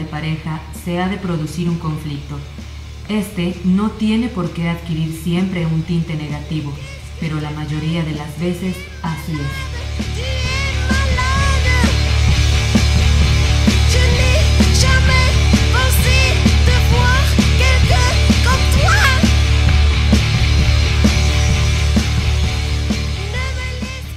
pareja se ha de producir un conflicto. Este no tiene por qué adquirir siempre un tinte negativo, pero la mayoría de las veces así es.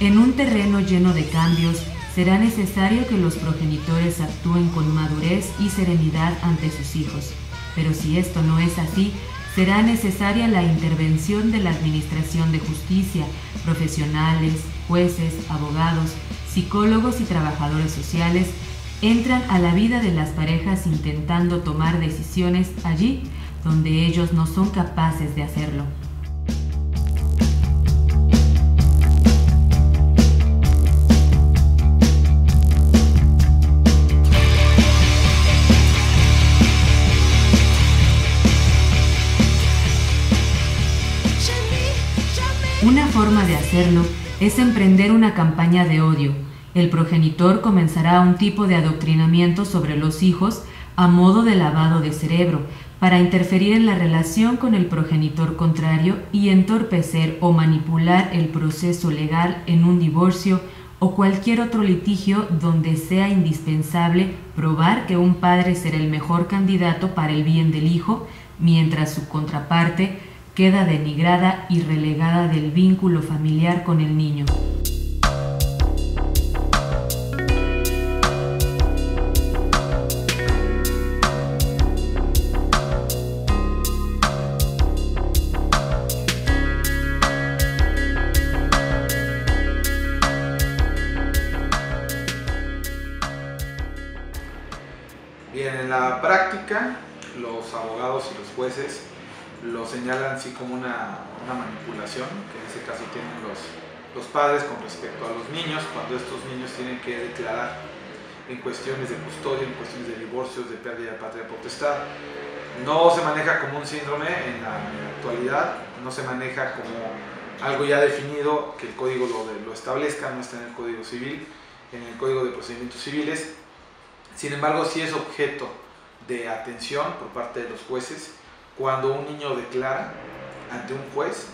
En un terreno lleno de cambios, será necesario que los progenitores actúen con madurez y serenidad ante sus hijos. Pero si esto no es así, será necesaria la intervención de la Administración de Justicia, profesionales, jueces, abogados, psicólogos y trabajadores sociales entran a la vida de las parejas intentando tomar decisiones allí donde ellos no son capaces de hacerlo. Una forma de hacerlo es emprender una campaña de odio. El progenitor comenzará un tipo de adoctrinamiento sobre los hijos a modo de lavado de cerebro para interferir en la relación con el progenitor contrario y entorpecer o manipular el proceso legal en un divorcio o cualquier otro litigio donde sea indispensable probar que un padre será el mejor candidato para el bien del hijo, mientras su contraparte queda denigrada y relegada del vínculo familiar con el niño. Bien, en la práctica, los abogados y los jueces lo señalan así como una manipulación, que en ese caso tienen los padres con respecto a los niños, cuando estos niños tienen que declarar en cuestiones de custodia, en cuestiones de divorcios, de pérdida de patria potestad. No se maneja como un síndrome en la actualidad, no se maneja como algo ya definido, que el código lo establezca, no está en el Código Civil, en el Código de Procedimientos Civiles. Sin embargo, sí es objeto de atención por parte de los jueces cuando un niño declara ante un juez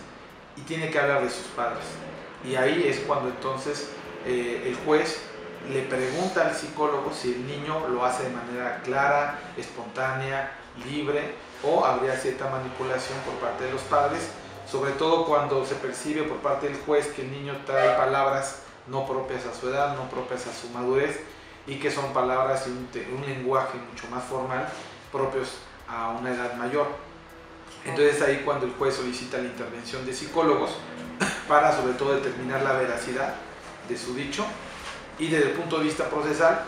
y tiene que hablar de sus padres. Y ahí es cuando entonces el juez le pregunta al psicólogo si el niño lo hace de manera clara, espontánea, libre, o habría cierta manipulación por parte de los padres, sobre todo cuando se percibe por parte del juez que el niño trae palabras no propias a su edad, no propias a su madurez, y que son palabras y un lenguaje mucho más formal propios a una edad mayor. Entonces ahí cuando el juez solicita la intervención de psicólogos para sobre todo determinar la veracidad de su dicho, y desde el punto de vista procesal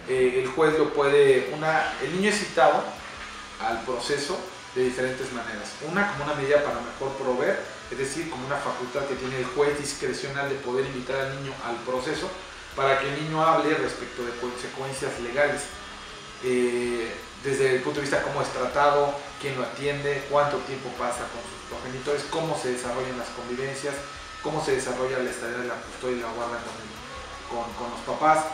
el juez lo puede, el niño es citado al proceso de diferentes maneras. Una como una medida para mejor proveer, es decir, como una facultad que tiene el juez discrecional de poder invitar al niño al proceso para que el niño hable respecto de consecuencias legales, desde el punto de vista cómo es tratado, quién lo atiende, cuánto tiempo pasa con sus progenitores, cómo se desarrollan las convivencias, cómo se desarrolla la estadía de la custodia y la guarda con los papás.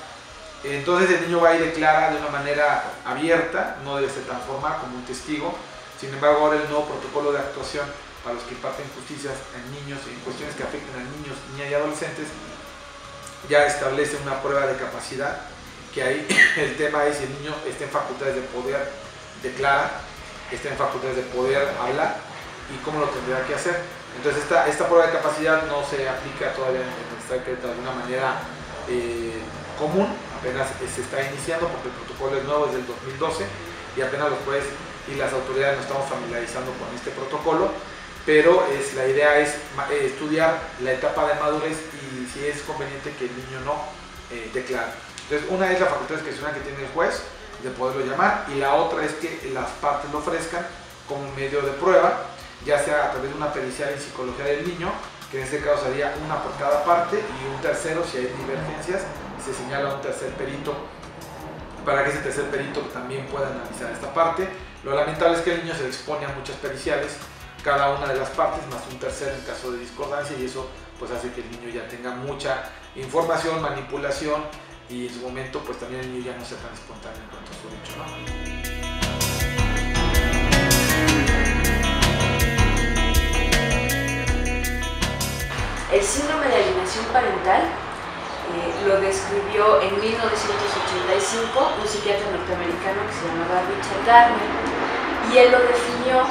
Entonces el niño va y declara de una manera abierta, no debe ser tan formal como un testigo. Sin embargo, ahora el nuevo protocolo de actuación para los que imparten justicias en niños y en cuestiones que afecten a niños, niñas y adolescentes ya establece una prueba de capacidad, que ahí el tema es si el niño está en facultades de poder declarar, está en facultades de poder hablar y cómo lo tendrá que hacer. Entonces esta prueba de capacidad no se aplica todavía en el Estado de Querétaro de alguna manera común, apenas se está iniciando porque el protocolo es nuevo desde el 2012 y apenas los jueces y las autoridades nos estamos familiarizando con este protocolo, pero la idea es estudiar la etapa de madurez y si es conveniente que el niño no declare. Entonces una es la facultad discrecional que tiene el juez de poderlo llamar, y la otra es que las partes lo ofrezcan como medio de prueba, ya sea a través de una pericial en psicología del niño, que en este caso sería una por cada parte, y un tercero si hay divergencias, se señala un tercer perito para que ese tercer perito también pueda analizar esta parte. Lo lamentable es que el niño se le expone a muchas periciales, cada una de las partes, más un tercero en caso de discordancia, y eso pues hace que el niño ya tenga mucha información, manipulación, y en su momento pues también el niño ya no sea tan espontáneo en cuanto a su dicho, ¿no? lo describió en 1985 un psiquiatra norteamericano que se llamaba Richard Gardner, y él lo definió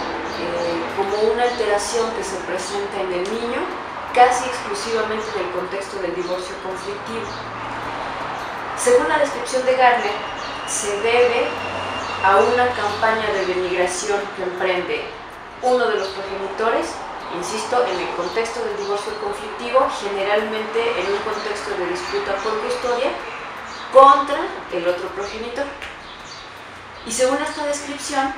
como una alteración que se presenta en el niño casi exclusivamente en el contexto del divorcio conflictivo. Según la descripción de Gardner, se debe a una campaña de denigración que emprende uno de los progenitores, insisto, en el contexto del divorcio conflictivo, generalmente en un contexto de disputa por custodia, contra el otro progenitor. Y según esta descripción,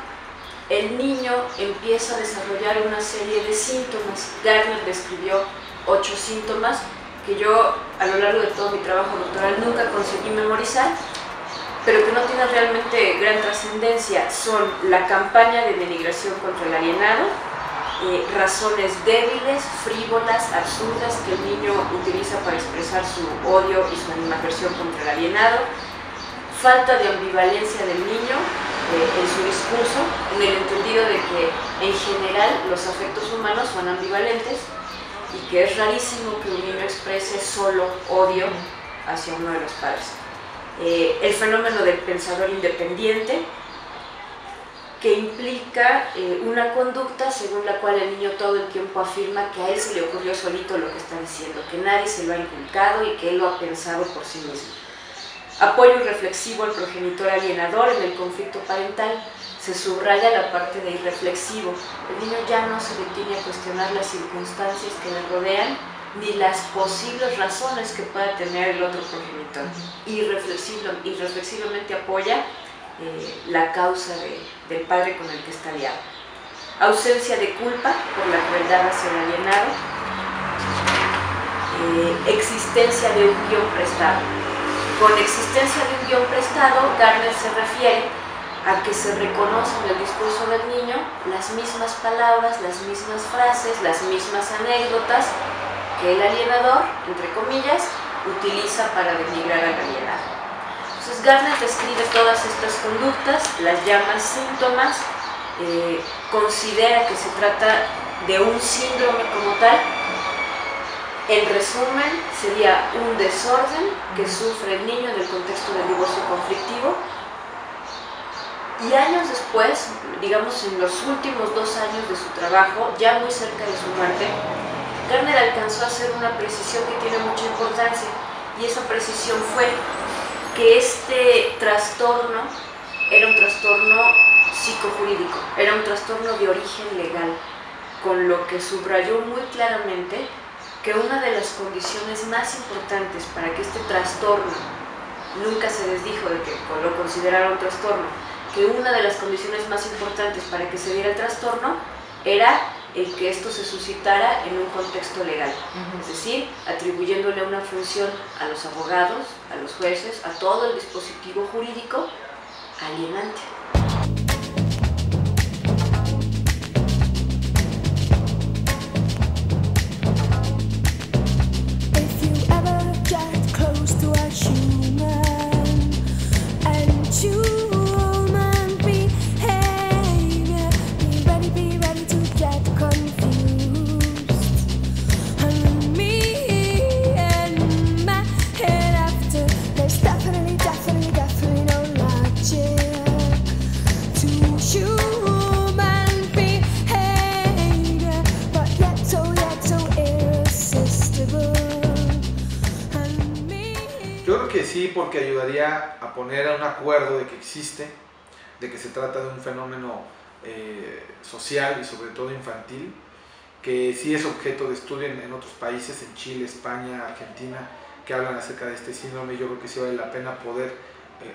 el niño empieza a desarrollar una serie de síntomas. Gardner describió 8 síntomas que yo a lo largo de todo mi trabajo doctoral nunca conseguí memorizar, pero que no tienen realmente gran trascendencia. Son la campaña de denigración contra el alienado, razones débiles, frívolas, absurdas que el niño utiliza para expresar su odio y su animadversión contra el alienado, falta de ambivalencia del niño en su discurso, en el entendido de que en general los afectos humanos son ambivalentes y que es rarísimo que un niño exprese solo odio hacia uno de los padres. El fenómeno del pensador independiente, que implica una conducta según la cual el niño todo el tiempo afirma que a él se le ocurrió solito lo que está diciendo, que nadie se lo ha inculcado y que él lo ha pensado por sí mismo. Apoyo irreflexivo al progenitor alienador en el conflicto parental. Se subraya la parte de irreflexivo. El niño ya no se detiene a cuestionar las circunstancias que le rodean ni las posibles razones que pueda tener el otro progenitor. Irreflexivamente apoya la causa del padre con el que está aliado. Ausencia de culpa por la crueldad hacia el alienado. Existencia de un guión prestado. Con existencia de un guión prestado, Gardner se refiere a que se reconocen en el discurso del niño las mismas palabras, las mismas frases, las mismas anécdotas que el alienador, entre comillas, utiliza para denigrar al alienado. Entonces Gardner describe todas estas conductas, las llama síntomas, considera que se trata de un síndrome como tal. En resumen, sería un desorden que sufre el niño en el contexto del divorcio conflictivo. Y años después, digamos en los últimos 2 años de su trabajo, ya muy cerca de su muerte, Gardner alcanzó a hacer una precisión que tiene mucha importancia, y esa precisión fue que este trastorno era un trastorno psicojurídico, era un trastorno de origen legal, con lo que subrayó muy claramente que una de las condiciones más importantes para que este trastorno, nunca se les dijo de que lo considerara un trastorno, que una de las condiciones más importantes para que se diera el trastorno era el que esto se suscitara en un contexto legal, es decir, atribuyéndole una función a los abogados, a los jueces, a todo el dispositivo jurídico alienante. Sí, porque ayudaría a poner a un acuerdo de que existe, de que se trata de un fenómeno social y sobre todo infantil, que sí es objeto de estudio en otros países, en Chile, España, Argentina, que hablan acerca de este síndrome. Yo creo que sí vale la pena poder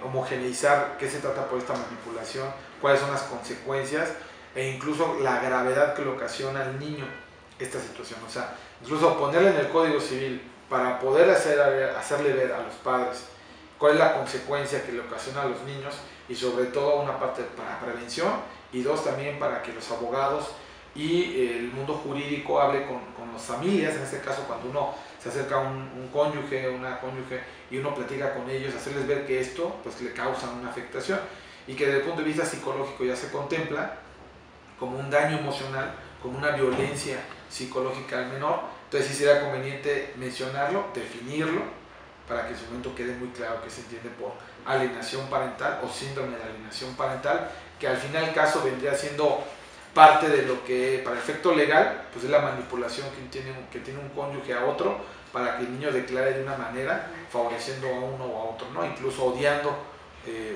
homogeneizar qué se trata por esta manipulación, cuáles son las consecuencias e incluso la gravedad que le ocasiona al niño esta situación. O sea, incluso ponerle en el Código Civil para poder hacerle ver a los padres cuál es la consecuencia que le ocasiona a los niños, y sobre todo una parte para prevención, y 2 también para que los abogados y el mundo jurídico hable con las familias, en este caso cuando uno se acerca a un cónyuge, una cónyuge, y uno platica con ellos, hacerles ver que esto pues le causa una afectación, y que desde el punto de vista psicológico ya se contempla como un daño emocional, como una violencia psicológica al menor. Entonces sí sería conveniente mencionarlo, definirlo, para que en su momento quede muy claro qué se entiende por alienación parental o síndrome de alienación parental, que al final del caso vendría siendo parte de lo que para efecto legal pues es la manipulación que tiene un cónyuge a otro para que el niño declare de una manera favoreciendo a uno o a otro, ¿no? Incluso odiando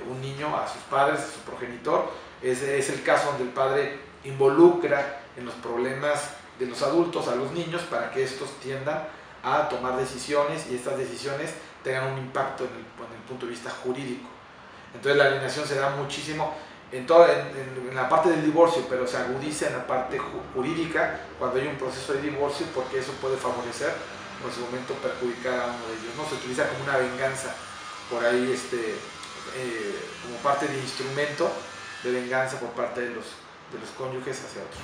un niño a sus padres, a su progenitor. Ese es el caso donde el padre involucra en los problemas de los adultos a los niños para que estos tiendan a tomar decisiones y estas decisiones tengan un impacto en el punto de vista jurídico. Entonces la alienación se da muchísimo en la parte del divorcio, pero se agudiza en la parte jurídica cuando hay un proceso de divorcio, porque eso puede favorecer o en su momento perjudicar a uno de ellos, ¿no? Se utiliza como una venganza por ahí, como parte de instrumento de venganza por parte de los cónyuges hacia otros.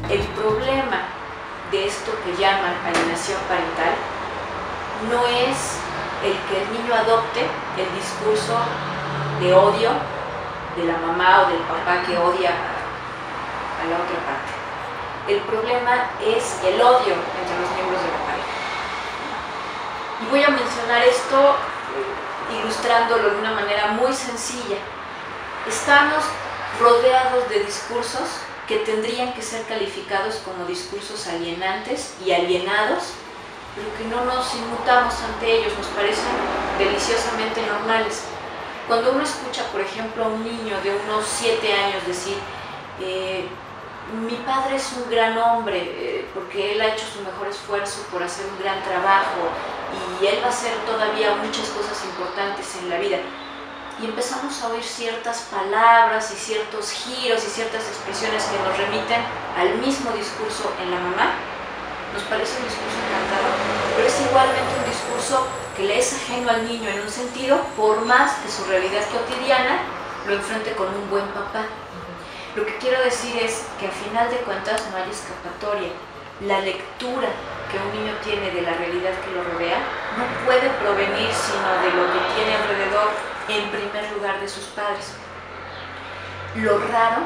El problema de esto que llaman alienación parental no es el que el niño adopte el discurso de odio de la mamá o del papá que odia a la otra parte. El problema es el odio entre los miembros de la pareja. Y voy a mencionar esto ilustrándolo de una manera muy sencilla. Estamos rodeados de discursos que tendrían que ser calificados como discursos alienantes y alienados, pero que no nos inmutamos ante ellos, nos parecen deliciosamente normales. Cuando uno escucha, por ejemplo, a un niño de unos 7 años decir mi padre es un gran hombre porque él ha hecho su mejor esfuerzo por hacer un gran trabajo y él va a hacer todavía muchas cosas importantes en la vida, y empezamos a oír ciertas palabras y ciertos giros y ciertas expresiones que nos remiten al mismo discurso en la mamá, nos parece un discurso encantador, pero es igualmente un discurso que le es ajeno al niño en un sentido, por más que su realidad cotidiana lo enfrente con un buen papá. Lo que quiero decir es que al final de cuentas no hay escapatoria. La lectura que un niño tiene de la realidad que lo rodea no puede provenir sino de lo que tiene alrededor, en primer lugar de sus padres. Lo raro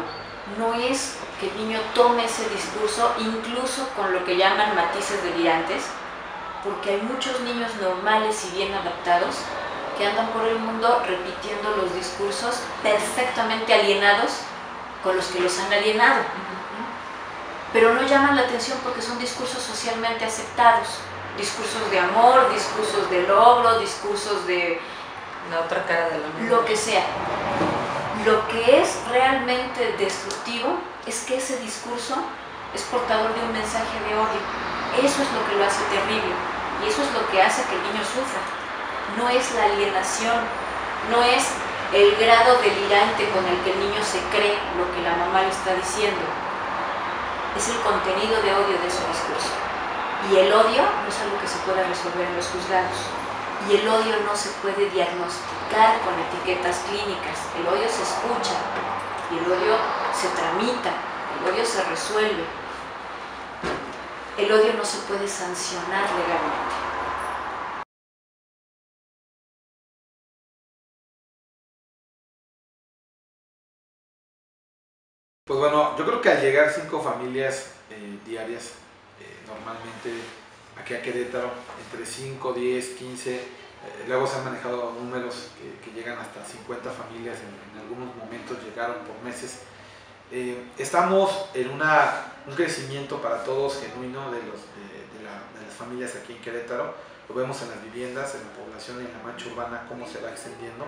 no es que el niño tome ese discurso incluso con lo que llaman matices delirantes, porque hay muchos niños normales y bien adaptados que andan por el mundo repitiendo los discursos perfectamente alienados con los que los han alienado, pero no llaman la atención porque son discursos socialmente aceptados, discursos de amor, discursos de logro, discursos de la otra cara de la moneda, lo que sea. Lo que es realmente destructivo es que ese discurso es portador de un mensaje de odio. Eso es lo que lo hace terrible y eso es lo que hace que el niño sufra. No es la alienación, no es el grado delirante con el que el niño se cree lo que la mamá le está diciendo. Es el contenido de odio de ese discurso. Y el odio no es algo que se pueda resolver en los juzgados. Y el odio no se puede diagnosticar con etiquetas clínicas. El odio se escucha, y el odio se tramita, el odio se resuelve. El odio no se puede sancionar legalmente. Pues bueno, yo creo que al llegar 5 familias diarias, normalmente aquí a Querétaro, entre 5, 10, 15, luego se han manejado números que llegan hasta 50 familias, en algunos momentos llegaron por meses. Estamos en un crecimiento para todos genuino de las familias aquí en Querétaro. Lo vemos en las viviendas, en la población, en la mancha urbana, cómo se va extendiendo.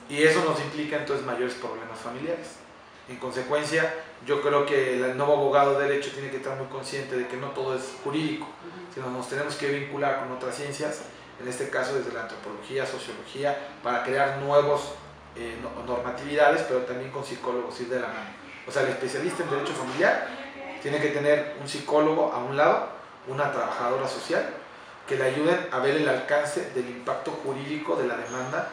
Y eso nos implica entonces mayores problemas familiares. En consecuencia, yo creo que el nuevo abogado de derecho tiene que estar muy consciente de que no todo es jurídico, sino nos tenemos que vincular con otras ciencias, en este caso desde la antropología, sociología, para crear nuevas normatividades, pero también con psicólogos, ir de la mano. O sea, el especialista en derecho familiar tiene que tener un psicólogo a un lado, una trabajadora social, que le ayuden a ver el alcance del impacto jurídico de la demanda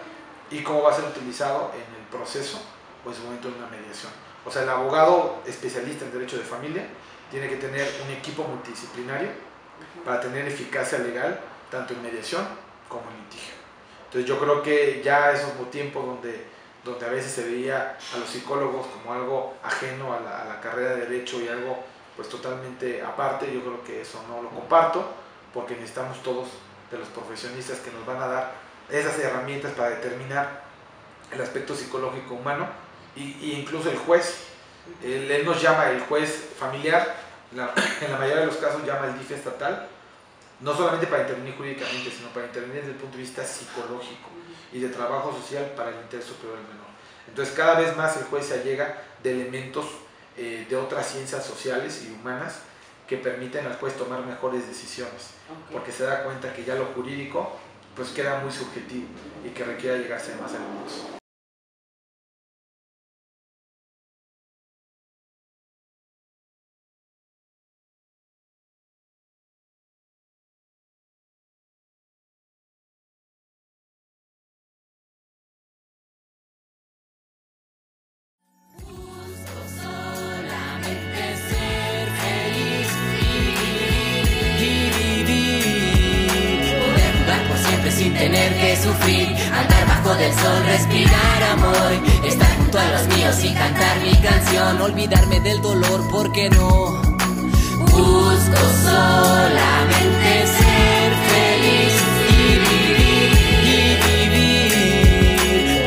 y cómo va a ser utilizado en el proceso o en su momento en una mediación. O sea, el abogado especialista en derecho de familia tiene que tener un equipo multidisciplinario para tener eficacia legal tanto en mediación como en litigio. Entonces yo creo que ya esos tiempos donde a veces se veía a los psicólogos como algo ajeno a la carrera de Derecho y algo pues totalmente aparte. Yo creo que eso no lo comparto, porque necesitamos todos de los profesionistas que nos van a dar esas herramientas para determinar el aspecto psicológico humano, y incluso el juez. Él nos llama el juez familiar, en la mayoría de los casos llama el DIF estatal, no solamente para intervenir jurídicamente, sino para intervenir desde el punto de vista psicológico y de trabajo social para el interés superior del menor. Entonces cada vez más el juez se allega de elementos de otras ciencias sociales y humanas que permiten al juez tomar mejores decisiones, porque se da cuenta que ya lo jurídico pues queda muy subjetivo y que requiere llegarse a más elementos. Sin tener que sufrir, andar bajo del sol, respirar amor, estar junto a los míos y cantar mi canción, olvidarme del dolor, ¿por qué no? Busco solamente ser feliz y vivir,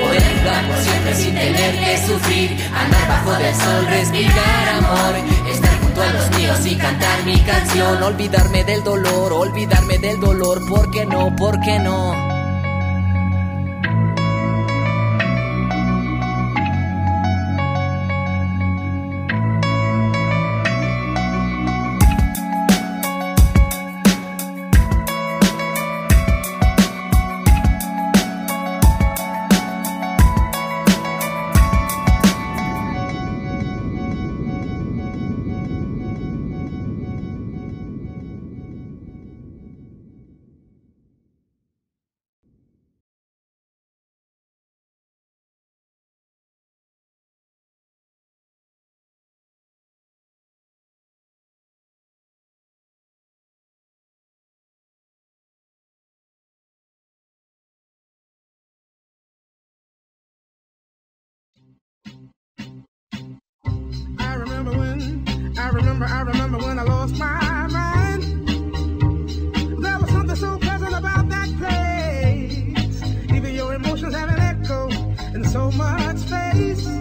poder jugar por siempre sin tener que sufrir, andar bajo del sol, respirar amor, estar junto a los míos y cantar mi canción, olvidarme del dolor, ¿por qué no? ¿Por qué no? I remember when I lost my mind. There was something so pleasant about that place. Even your emotions have an echo in so much space.